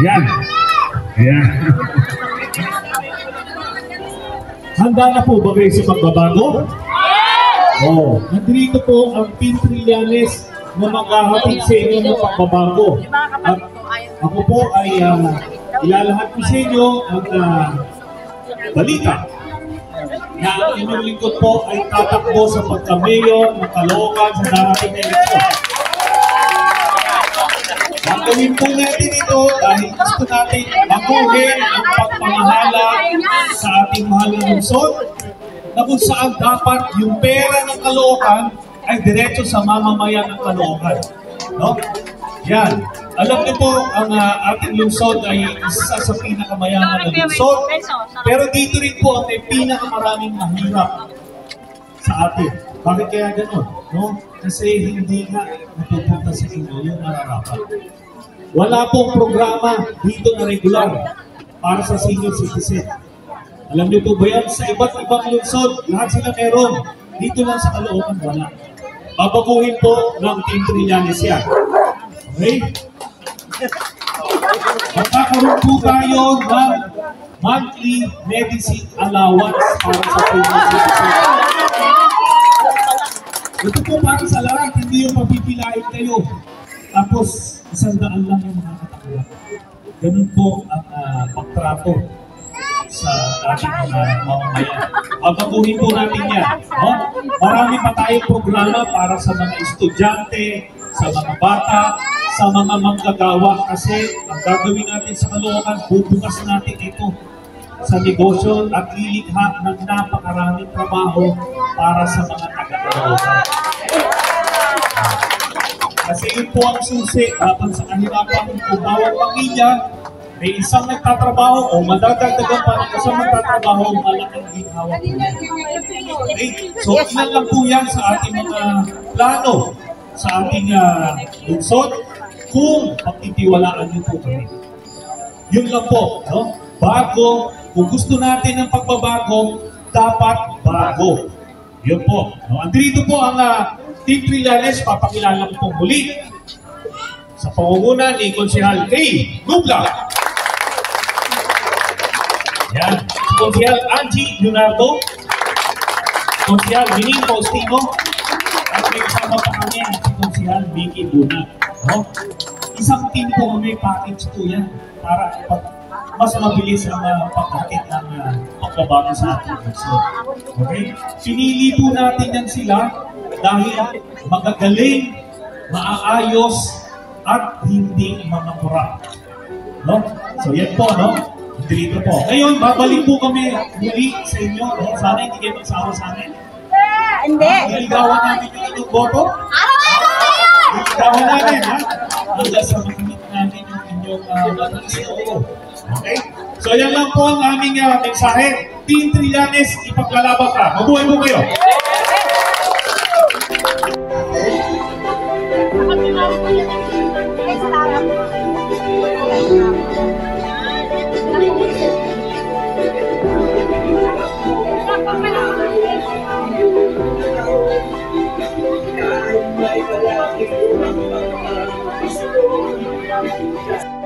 Yan. Ayan. Handa na po ba kayo sa pagbabago? Oo. Nandito po ang Team Trillanes na maghahatid sa inyo ng pagbabago. At ako po ay ilalahad ko sa inyo ang balita na ang inyong lingkod po ay tatakbo sa pagka-mayor ng Caloocan sa darating na eleksyon. Gagawin po natin ito dahil gusto natin baguhin ang pagpamahala sa ating mahal na lungsod na kung saan dapat yung pera ng Caloocan ay diretso sa mamamayan ng Caloocan. No? Yan. Alam niyo po, ang ating lungsod ay isa sa pinakamayaman na lungsod. Pero dito rin po ang may pinakamaraming mahirap sa atin. Bakit kaya gano'n? No? Kasi hindi nga napupunta sa inyo yung nararapat. Wala pong programa dito na regular para sa senior citizen. Alam niyo po ba yan? Sa iba't ibang lungsod, lahat sila meron. Dito lang sa Caloocan, wala. Babaguhin po ng Team Trillanes yan. Okay? Magkakaroon po tayo ng monthly medicine allowance para sa senior citizen. Ito po para sa lahat, hindi yung mapipilahin kayo. Tapos, 100 lang yung mga katakulan. Ganun po ang pagtrato sa ating mga mamamayan. Pagbaguhin po natin yan. No? Marami pa tayong programa para sa mga estudyante, sa mga bata, sa mga manggagawa. Kasi ang gagawin natin sa Caloocan, bubukas natin ito sa negosyo at lilikha ng napakaraming trabaho para sa mga taga-Caloocan. Kasi yun po ang susi laban sa kahirapan kung bawat pamilya may isang nagtatrabaho o madadagdagan pa ng isang nagtatrabaho, malaking ginhawa po yan. Okay? So ilan lang po yan sa ating mga plano sa ating lungsod kung pagtitiwalaan niyo po kami. Yun lang po. No? Bago, kung gusto natin ng pagbabago, dapat bago. Yun po. No? Andito po ang Team Trillanes, papakilala ko pong muli sa pangunguna ni Konsehal Kay Nubla. Yan. Si Konsehal Angie Leonardo, Konsehal Mining Faustino, at may kasama pa kami si Konsehal Mickey Luna. No? Isang team po kami, package po yan para mas mabilis ang pagkakit ng pagbabago sa ating lungsod. Okay? Pinili po natin yan sila dahil magagaling, maaayos, at hindi mga kurap. No? So yan po, no? Dito po. Ngayon, babalik po kami muli sa inyo. No? Sana hindi kayo magsawa sa amin. Hindi. Naligawan namin yung inyong boto. Naligawan namin, ha? Hanggang sa makamit namin yung inyong matalisyo. Okay? So yan lang po ang aming mensahe. Team Trillanes, ipaglalaban ka. Mabuhay po kayo. Thank you.